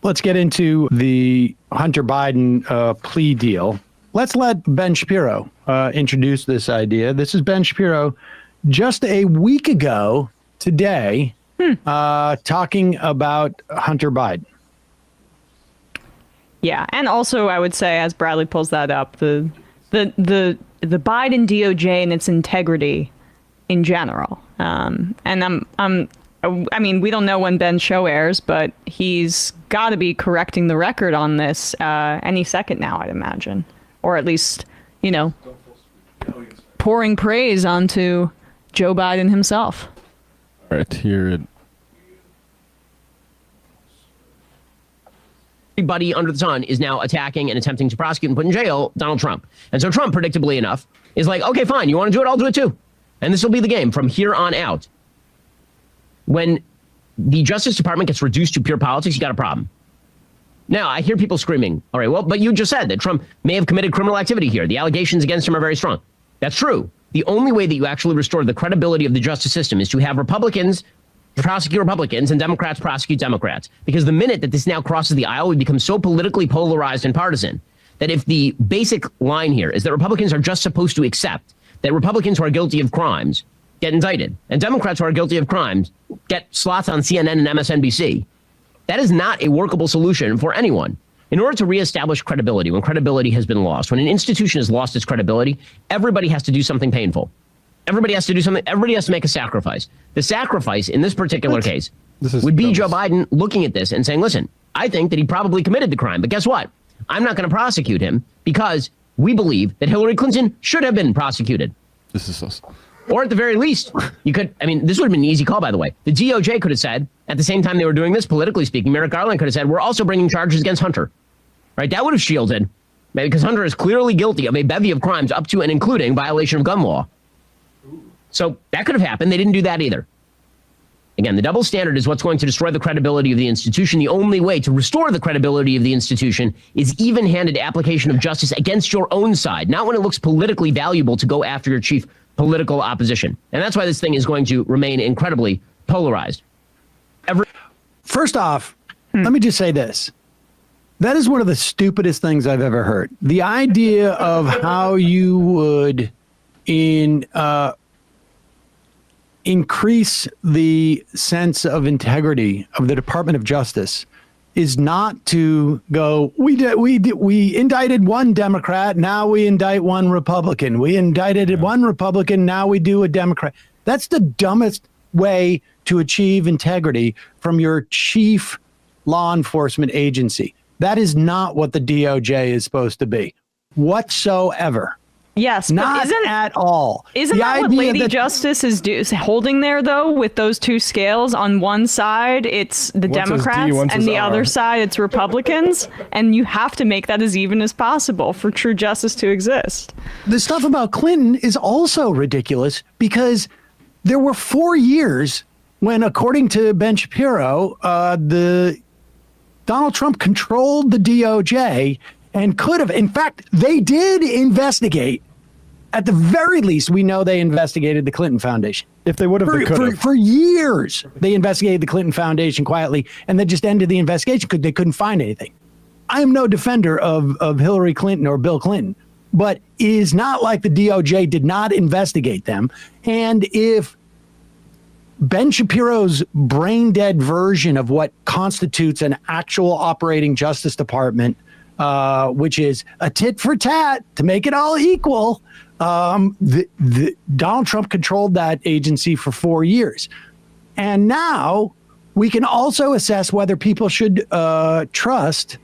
let's get into the Hunter Biden plea deal. Let's let Ben Shapiro introduce this idea. This is Ben Shapiro just a week ago today talking about Hunter Biden. Yeah, and also I would say, as Bradley pulls that up, the Biden DOJ and its integrity in general. And I mean, we don't know when Ben's show airs, but he's got to be correcting the record on this any second now, I'd imagine. Or at least, you know, pouring praise onto Joe Biden himself. All right, here. Everybody under the sun is now attacking and attempting to prosecute and put in jail Donald Trump. And so Trump, predictably enough, is like, okay, fine, you want to do it? I'll do it too. And this will be the game from here on out. When the Justice Department gets reduced to pure politics, you got a problem. Now, I hear people screaming, all right, well, but you just said that Trump may have committed criminal activity here. The allegations against him are very strong. That's true. The only way that you actually restore the credibility of the justice system is to have Republicans prosecute Republicans and Democrats prosecute Democrats. Because the minute that this now crosses the aisle, we become so politically polarized and partisan that if the basic line here is that Republicans are just supposed to accept that Republicans who are guilty of crimes get indicted and Democrats who are guilty of crimes get slots on CNN and MSNBC, that is not a workable solution for anyone. In order to reestablish credibility, when credibility has been lost, when an institution has lost its credibility, everybody has to do something painful. Everybody has to do something. Everybody has to make a sacrifice. The sacrifice in this particular case would be Joe Biden looking at this and saying, listen, I think that he probably committed the crime. But guess what? I'm not going to prosecute him because we believe that Hillary Clinton should have been prosecuted. This is us. Or at the very least, you could, I mean, this would have been an easy call, by the way. The DOJ could have said, at the same time they were doing this, politically speaking, Merrick Garland could have said, we're also bringing charges against Hunter. Right? That would have shielded, because Hunter is clearly guilty of a bevy of crimes up to and including violation of gun law. So that could have happened. They didn't do that either. Again, the double standard is what's going to destroy the credibility of the institution. The only way to restore the credibility of the institution is even-handed application of justice against your own side, not when it looks politically valuable to go after your chief political opposition. And that's why this thing is going to remain incredibly polarized. First off, let me just say this. That is one of the stupidest things I've ever heard. The idea of how you would increase the sense of integrity of the Department of Justice is not to go, we indicted one Democrat, now we indict one Republican. We indicted one Republican, now we do a Democrat. That's the dumbest way to achieve integrity from your chief law enforcement agency. That is not what the DOJ is supposed to be whatsoever. Yes, not at all. Isn't that what Lady Justice is holding there, though, with those two scales? On one side, it's the Democrats, and the other side, it's Republicans. And you have to make that as even as possible for true justice to exist. The stuff about Clinton is also ridiculous because there were 4 years when, according to Ben Shapiro, Donald Trump controlled the DOJ and could have. In fact, they did investigate. At the very least, we know they investigated the Clinton Foundation. If they would have, they could have. For years, they investigated the Clinton Foundation quietly, and they just ended the investigation because they couldn't find anything. I am no defender of Hillary Clinton or Bill Clinton, but it is not like the DOJ did not investigate them. And if Ben Shapiro's brain-dead version of what constitutes an actual operating Justice Department, which is a tit for tat to make it all equal, Donald Trump controlled that agency for 4 years. And now we can also assess whether people should trust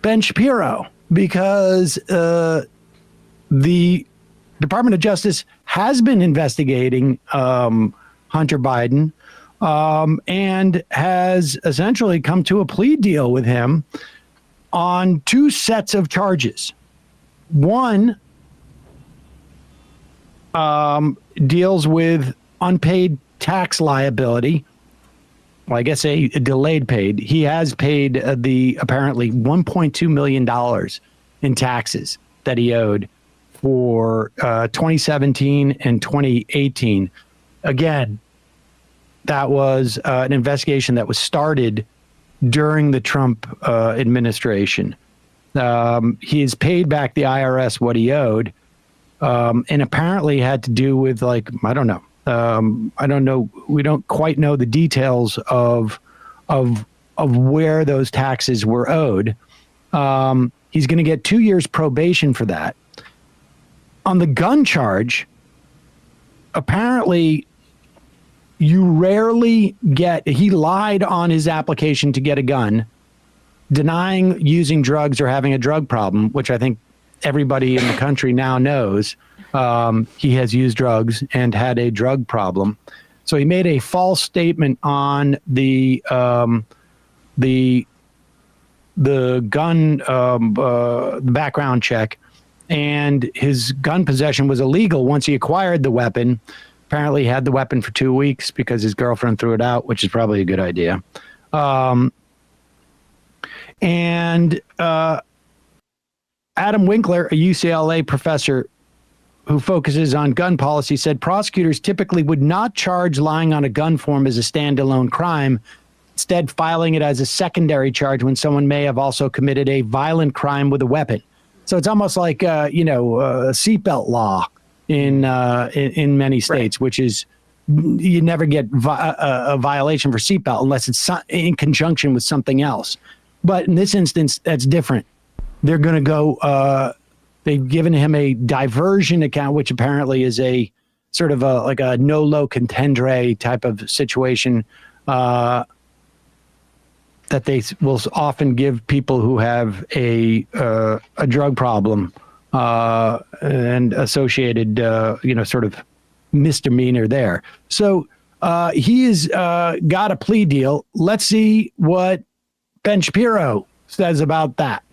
Ben Shapiro, because the Department of Justice has been investigating Hunter Biden and has essentially come to a plea deal with him on two sets of charges. One deals with unpaid tax liability. Well, I guess a delayed paid. He has paid apparently $1.2 million in taxes that he owed for 2017 and 2018. Again, that was an investigation that was started during the Trump administration. He's paid back the IRS what he owed, and apparently had to do with, like, I don't know. I don't know. We don't quite know the details of where those taxes were owed. He's going to get 2 years probation for that. On the gun charge, apparently you rarely get, he lied on his application to get a gun, denying using drugs or having a drug problem, which I think everybody in the country now knows. He has used drugs and had a drug problem. So he made a false statement on the gun, background check, and his gun possession was illegal once he acquired the weapon. Apparently he had the weapon for 2 weeks because his girlfriend threw it out, which is probably a good idea. Adam Winkler, a UCLA professor who focuses on gun policy, said prosecutors typically would not charge lying on a gun form as a standalone crime, instead filing it as a secondary charge when someone may have also committed a violent crime with a weapon. So it's almost like a seatbelt law in many states, right, which is you never get a violation for seatbelt unless it's in conjunction with something else. But in this instance, that's different. They're going to go. They've given him a diversion account, which apparently is a sort of like a nolo contendere type of situation that they will often give people who have a drug problem and associated, sort of misdemeanor there. So he has got a plea deal. Let's see what Ben Shapiro says about that.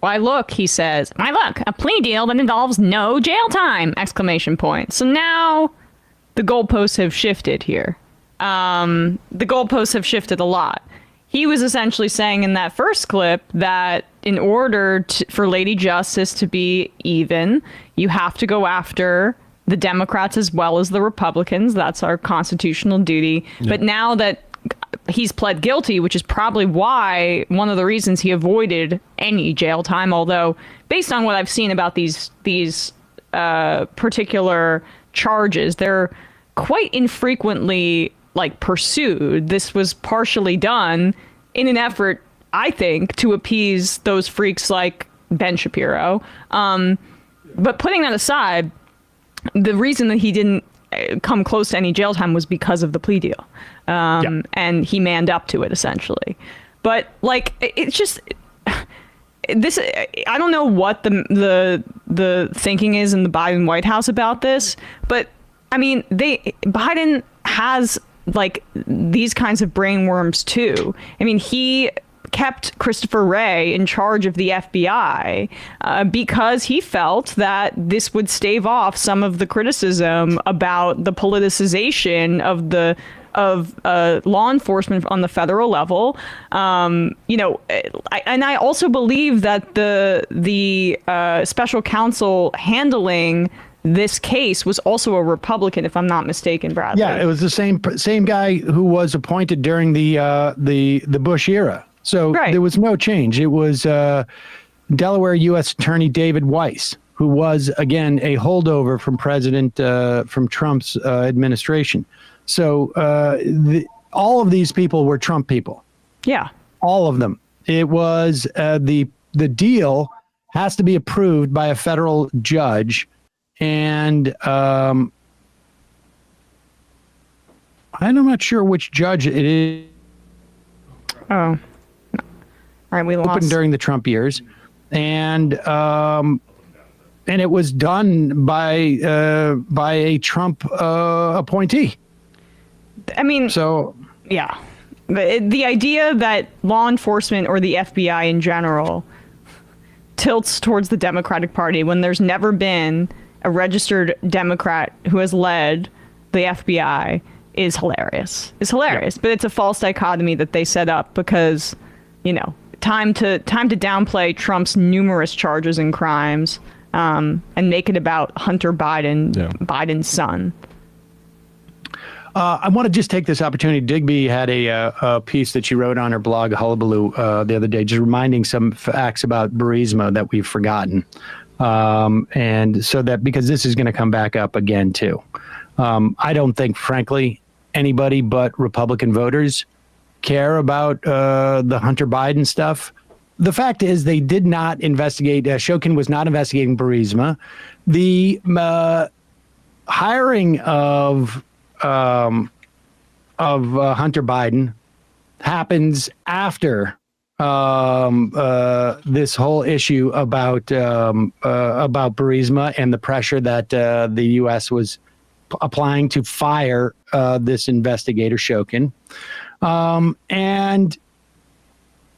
Why, look, he says, why, look, a plea deal that involves no jail time! ! So now the goalposts have shifted here. The goalposts have shifted a lot. He was essentially saying in that first clip that in order for Lady Justice to be even, you have to go after the Democrats as well as the Republicans. That's our constitutional duty. Yeah. But now that he's pled guilty, which is probably why one of the reasons he avoided any jail time, although based on what I've seen about these particular charges, they're quite infrequently pursued. This was partially done in an effort, I think, to appease those freaks like Ben Shapiro. But putting that aside, the reason that he didn't come close to any jail time was because of the plea deal. And he manned up to it, essentially. But it's just this. I don't know what the thinking is in the Biden White House about this, but I mean, Biden has these kinds of brainworms too. I mean, he kept Christopher Wray in charge of the FBI because he felt that this would stave off some of the criticism about the politicization of law enforcement on the federal level. And I also believe that the special counsel handling this case was also a Republican, if I'm not mistaken, Bradley. Yeah, it was the same guy who was appointed during the Bush era. So right. There was no change. It was Delaware U.S. Attorney David Weiss, who was, again, a holdover from from Trump's administration. So all of these people were Trump people. Yeah. All of them. It was the deal has to be approved by a federal judge. And I'm not sure which judge it is. Oh. All right, we lost. Opened during the Trump years, and it was done by a Trump appointee. I mean, so yeah, the idea that law enforcement or the FBI in general tilts towards the Democratic Party when there's never been a registered Democrat who has led the FBI is hilarious. It's hilarious, yeah. But it's a false dichotomy that they set up because, time to downplay Trump's numerous charges and crimes, and make it about Hunter Biden, yeah. Biden's son. I want to just take this opportunity. Digby had a piece that she wrote on her blog, Hullabaloo, the other day, just reminding some facts about Burisma that we've forgotten. And so that, because this is going to come back up again, too. I don't think, frankly, anybody but Republican voters care about the Hunter Biden stuff. The fact is they did not investigate. Shokin was not investigating Burisma. The hiring of Hunter Biden happens after this whole issue about Burisma and the pressure that the U.S. was applying to fire this investigator Shokin, and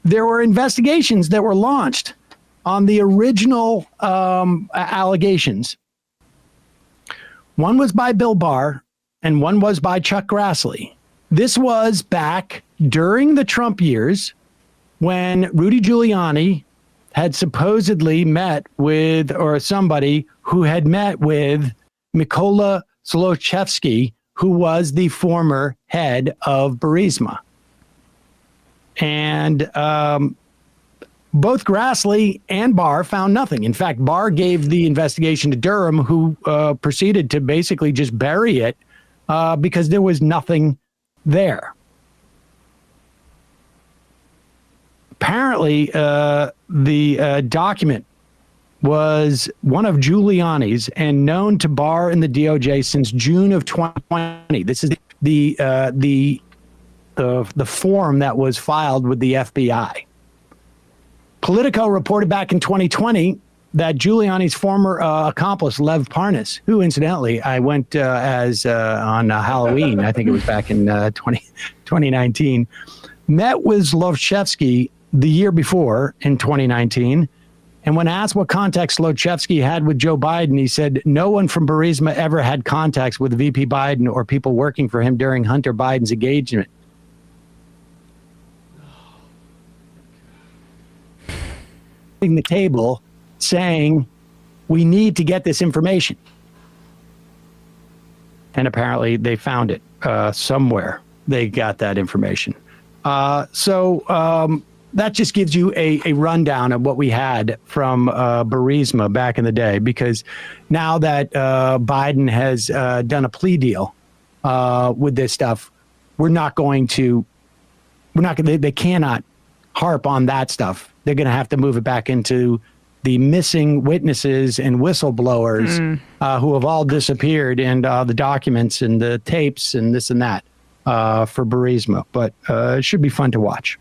there were investigations that were launched on the original allegations. One was by Bill Barr and one was by Chuck Grassley. This was back during the Trump years when Rudy Giuliani had supposedly met with, or somebody who had met with, Mykola Zlochevsky, who was the former head of Burisma. And both Grassley and Barr found nothing. In fact, Barr gave the investigation to Durham, who proceeded to basically just bury it because there was nothing there. Apparently, the document was one of Giuliani's and known to Barr and the DOJ since June of 2020. This is the form that was filed with the FBI. Politico reported back in 2020 that Giuliani's former accomplice, Lev Parnas, who incidentally I went as on Halloween, I think it was back in 2019, met with Zlochevsky the year before in 2019. And when asked what contacts Zlochevsky had with Joe Biden, he said no one from Burisma ever had contacts with VP Biden or people working for him during Hunter Biden's engagement. The table saying we need to get this information, and apparently they found it somewhere. They got that information. So that just gives you a rundown of what we had from Burisma back in the day, because now that Biden has done a plea deal with this stuff, they cannot harp on that stuff. They're going to have to move it back into the missing witnesses and whistleblowers who have all disappeared, and the documents and the tapes and this and that for Burisma. But it should be fun to watch.